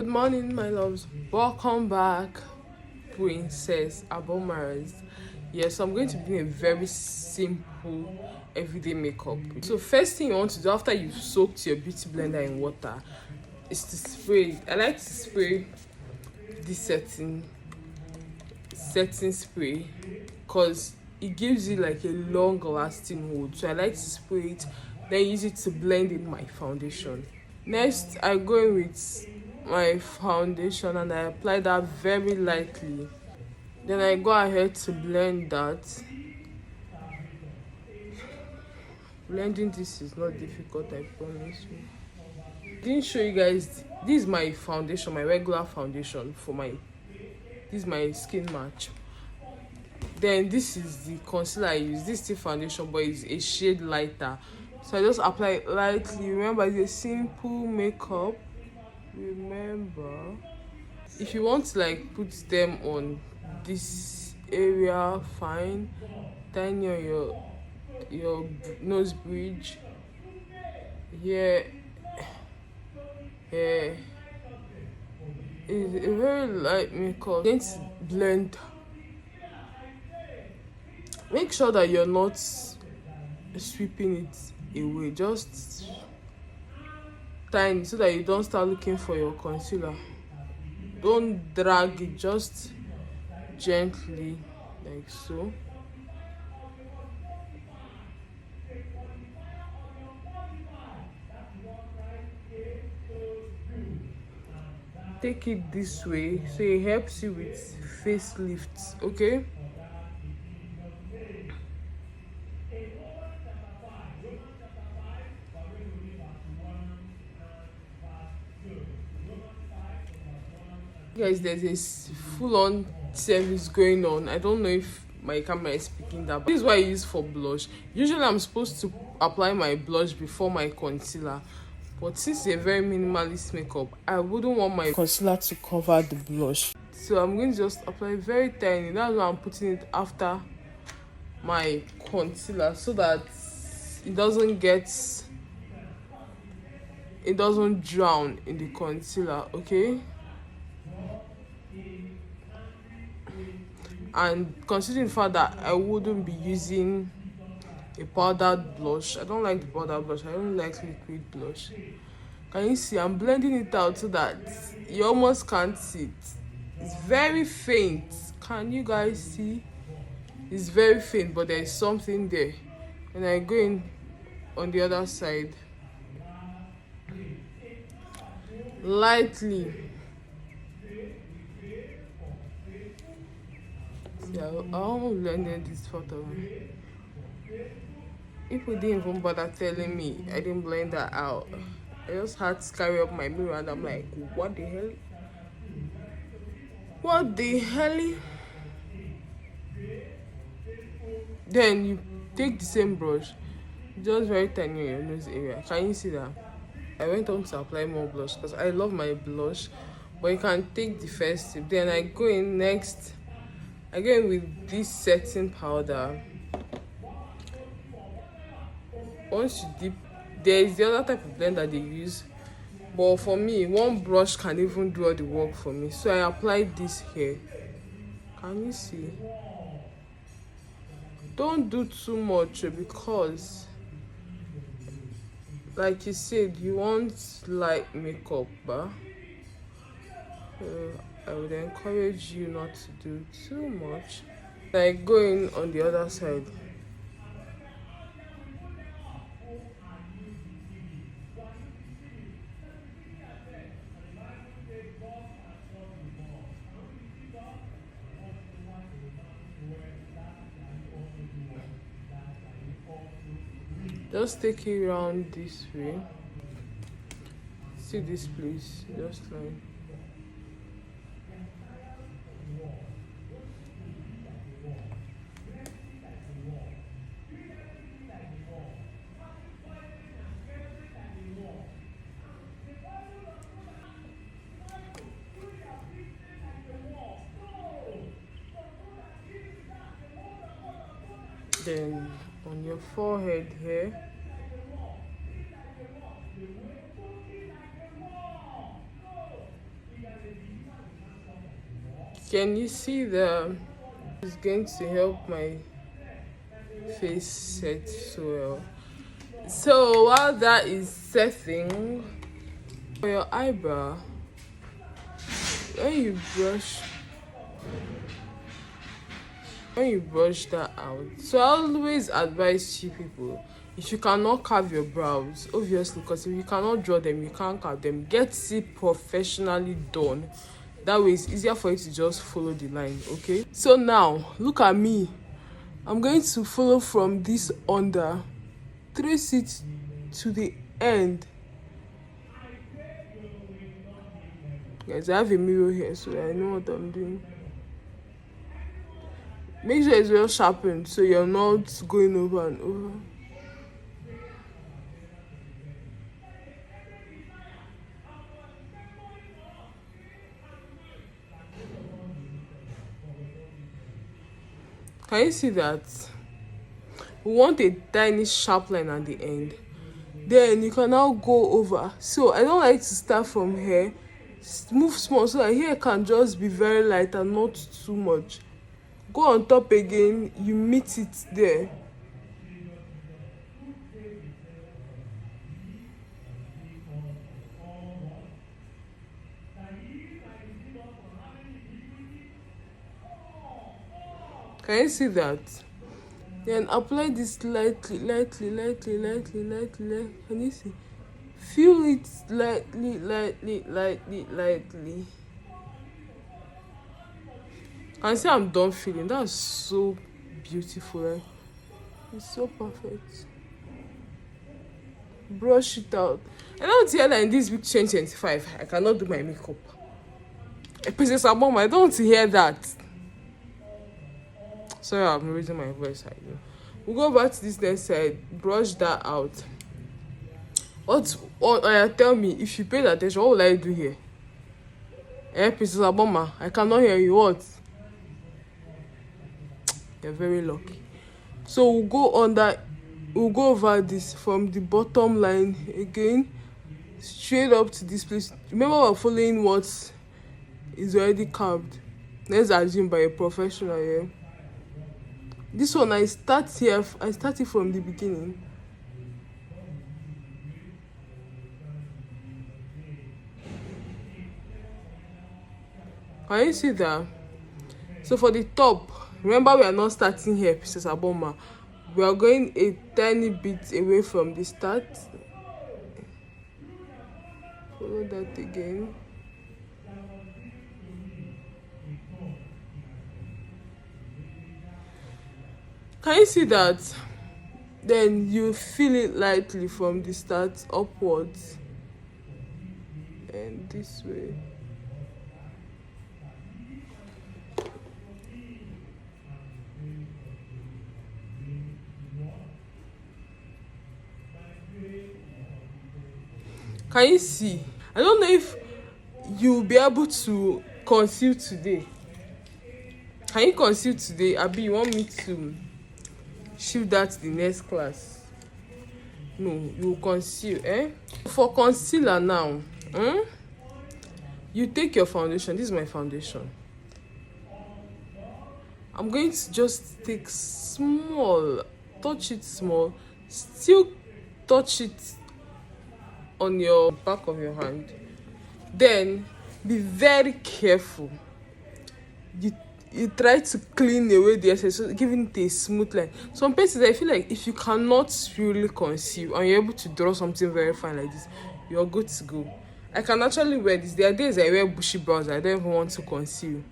Good morning, my loves. Welcome back, Princess Abomaras. Yes, I'm going to be doing a very simple everyday makeup. So, first thing you want to do after you've soaked your beauty blender in water is to spray. I like to spray this setting spray because it gives you like a long lasting hold. So I like to spray it, then use it to blend in my foundation. Next, I go in with my foundation and I apply that very lightly. Then I go ahead to blend that. Blending this is not difficult, I promise you. Didn't show you guys, this is my foundation, my regular foundation for my, this is my skin match. Then this is the concealer I use. This is the foundation, but it's a shade lighter. So I just apply it lightly. Remember, it's a simple makeup. Remember, if you want to like put them on this area, fine. Tiny on your nose bridge. Yeah, yeah. It's a very light makeup. Then to blend. Make sure that you're not sweeping it away. Just tiny so that you don't start looking for your concealer. Don't drag it, just gently like so. Take it this way so it helps you with facelifts, okay? Guys, there's a full-on service going on. I don't know if my camera is picking that, but this is what I use for blush. Usually I'm supposed to apply my blush before my concealer, but since it's a very minimalist makeup, I wouldn't want my concealer to cover the blush, so I'm going to just apply very tiny. That's why I'm putting it after my concealer, so that it doesn't drown in the concealer, okay? And considering the fact that I wouldn't be using a powdered blush, I don't like the powdered blush, I don't like liquid blush. Can you see I'm blending it out so that you almost can't see it? It's very faint. Can you guys see? It's very faint, but there's something there. And I go in on the other side lightly. Yeah, I almost blended this photo. People didn't even bother telling me I didn't blend that out. I just had to carry up my mirror and I'm like, what the hell? What the hell? Then you take the same brush, just very tiny in your nose area. Can you see that? I went on to apply more blush because I love my blush, but you can take the first tip. Then I go in next. I go in with this setting powder. Once you dip, there is the other type of blender they use, but for me, one brush can even do all the work for me. So I applied this here. Can you see? Don't do too much because, like you said, you want light makeup, but I would encourage you not to do too much. Like going on the other side. Just take it around this way. See this place, just like. Then on your forehead here, Can you see the it's going to help my face set so well. So while that is setting for your eyebrow, when you brush that out, so I always advise you people, if you cannot carve your brows, obviously, because if you cannot draw them, you can't carve them, get it professionally done. That way it's easier for you to just follow the line. Okay, so now look at me. I'm going to follow from this under, trace it to the end. Guys, I have a mirror here so that I know what I'm doing. Make sure it's well sharpened so you're not going over and over. Can you see that? We want a tiny sharp line at the end. Then you can now go over. So I don't like to start from here. Move small so that here can just be very light and not too much. Go on top again, you meet it there. Can you see that? Then apply this lightly. Can you see? Feel it lightly. Can see I'm done feeling. That's so beautiful. Right? It's so perfect. Brush it out. I don't hear that in this week 2025 I cannot do my makeup. Princess Aboma, I don't hear that. Sorry, I'm raising my voice. I know. We'll go back to this next side. Brush that out. Tell me, if you paid attention, what will I do here? Princess Aboma, I cannot hear you. What? You're very lucky. So we'll go over this from the bottom line again, straight up to this place. Remember, we're following what is already carved. Let's assume by a professional here. This one I started from the beginning. Can you see that? So for the top, remember we are not starting here, Princess Aboma. We are going a tiny bit away from the start. Follow that again. Can you see that? Then you feel it lightly from the start upwards and this way. Can you see? I don't know if you'll be able to conceal today. Can you conceal today? Abi, you want me to shift that to the next class? No, you conceal, For concealer now, you take your foundation. This is my foundation. I'm going to just take small, touch it small, still touch it on your back of your hand. Then be very careful. You try to clean away the excess, so giving it a smooth line. Some places I feel like if you cannot really conceal and you're able to draw something very fine like this, you're good to go. I can actually wear this. There are days I wear bushy brows, I don't even want to conceal.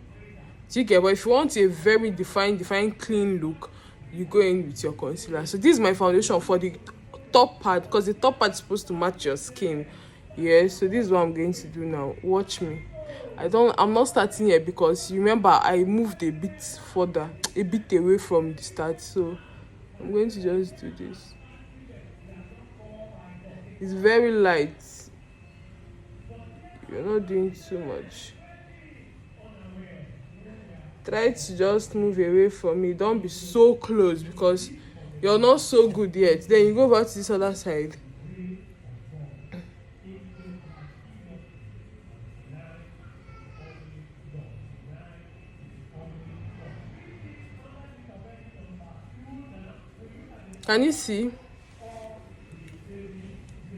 Do you get? But if you want a very defined clean look, you go in with your concealer. So this is my foundation for the top part, because the top part is supposed to match your skin. Yeah, so this is what I'm going to do now. Watch me. I'm not starting here because you remember I moved a bit further, a bit away from the start. So I'm going to just do this. It's very light. You're not doing too much. Try to just move away from me. Don't be so close because you're not so good yet. Then you go back to this other side. Can you see?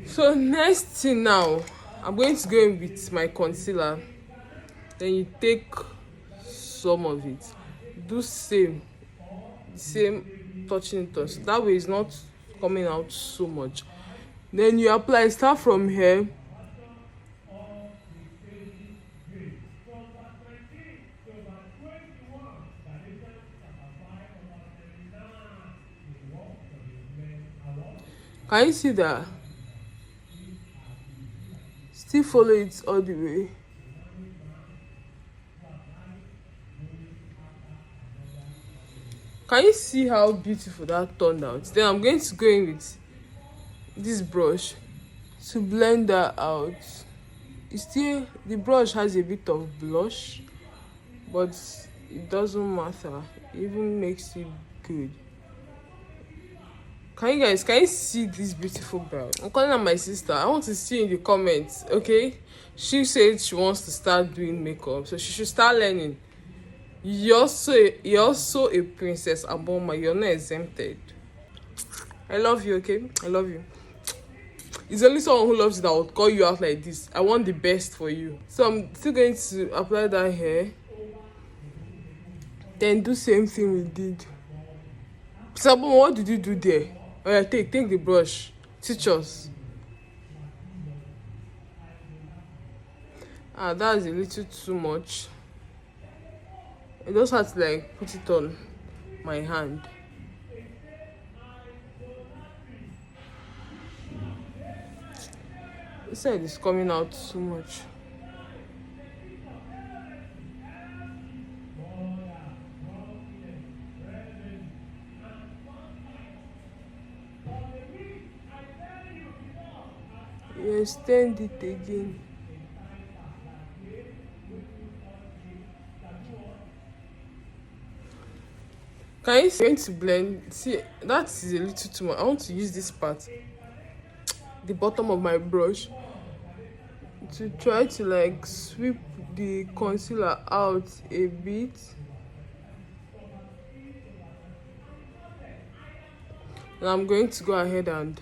So next thing now, I'm going to go in with my concealer. Then you take some of it, do same touching it on, so that way it's not coming out so much. Then you apply, start from here. Can you see that? Still follow it all the way. Can you see how beautiful that turned out? Then I'm going to go in with this brush to blend that out. Still, the brush has a bit of blush, but it doesn't matter. It even makes it good. Can you see this beautiful brow? I'm calling her my sister. I want to see in the comments, okay? She said she wants to start doing makeup, so she should start learning. You're also a princess, Aboma. You're not exempted. I love you, okay? I love you. It's only someone who loves you that would call you out like this. I want the best for you. So I'm still going to apply that hair. Then do same thing we did. Sabon, what did you do there? Oh yeah, take the brush. Teach us. That's a little too much. I just had to like put it on my hand. This side is coming out so much. You extend it again. Can you see? I'm going to blend. See, that is a little too much. I want to use this part, the bottom of my brush, to try to like sweep the concealer out a bit. And I'm going to go ahead and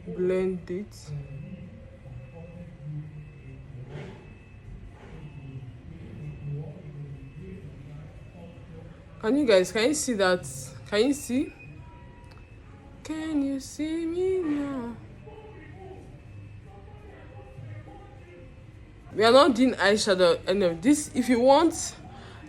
blend it. Can you see that? Can you see? Can you see me now? We are not doing eyeshadow any of this. If you want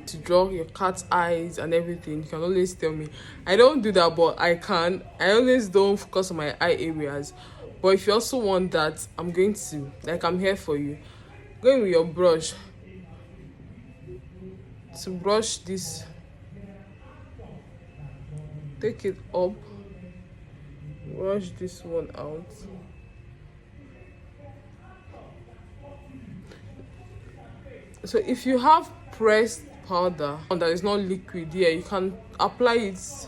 to draw your cat's eyes and everything, you can always tell me. I don't do that, but I can. I always don't focus on my eye areas. But if you also want that, I'm going to, like, I'm here for you. Go in with your brush to brush this. Take it up, brush this one out. So if you have pressed powder that is not liquid, yeah, you can apply it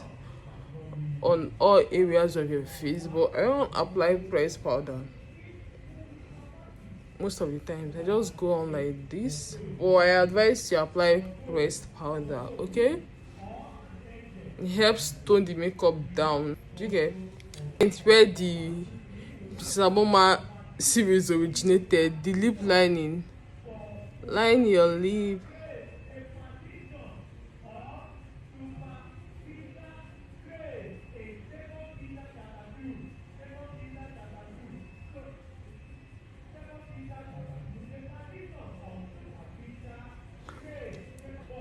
on all areas of your face, but I don't apply pressed powder most of the times. I just go on like this, or I advise you apply pressed powder, okay? It helps tone the makeup down. Do you get? It's where the Saboma series originated. The lip lining. Line your lip.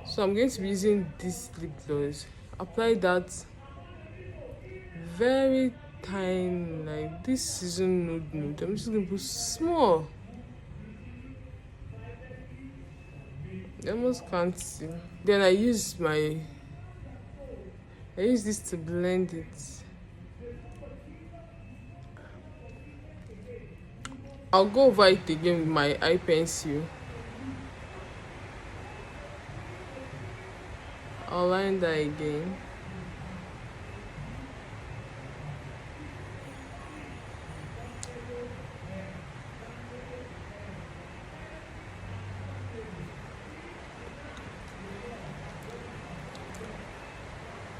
So I'm going to be using this lip gloss. Apply that very tiny, like this season nude. I'm just going to put small. You almost can't see. Then I use this to blend it. I'll go over it again with my eye pencil. I'll line that again.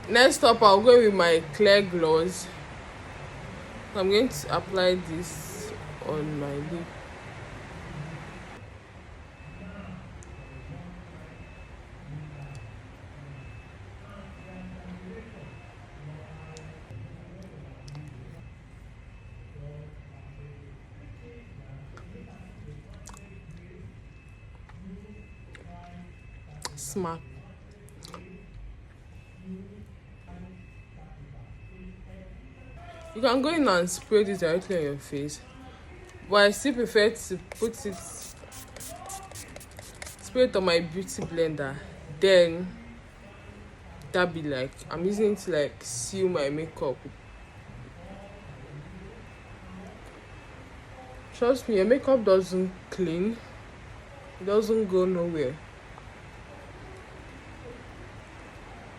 Next up, I'll go with my clear gloss. I'm going to apply this on my lip. Smack. You can go in and spray this directly on your face, but I still prefer to spray it on my beauty blender. Then that be like I'm using it to like seal my makeup. Trust me, your makeup doesn't clean, it doesn't go nowhere.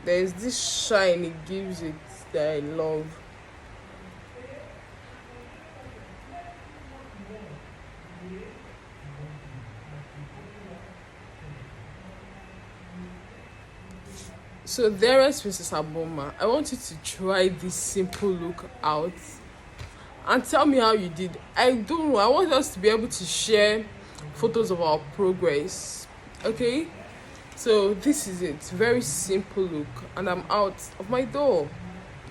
There's this shine it gives it that I love. So there is Princess Aboma. I want you to try this simple look out and tell me how you did. I don't know. I want us to be able to share photos of our progress. Okay? So this is it. Very simple look. And I'm out of my door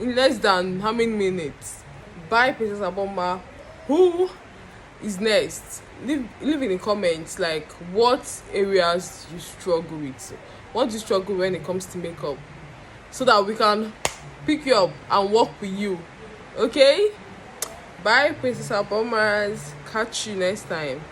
in less than how many minutes? Bye, Princess Aboma. Who is next? Leave in the comments like what areas you struggle with. What do you struggle when it comes to makeup? So that we can pick you up and work with you. Okay? Bye, Princess Abomas. Catch you next time.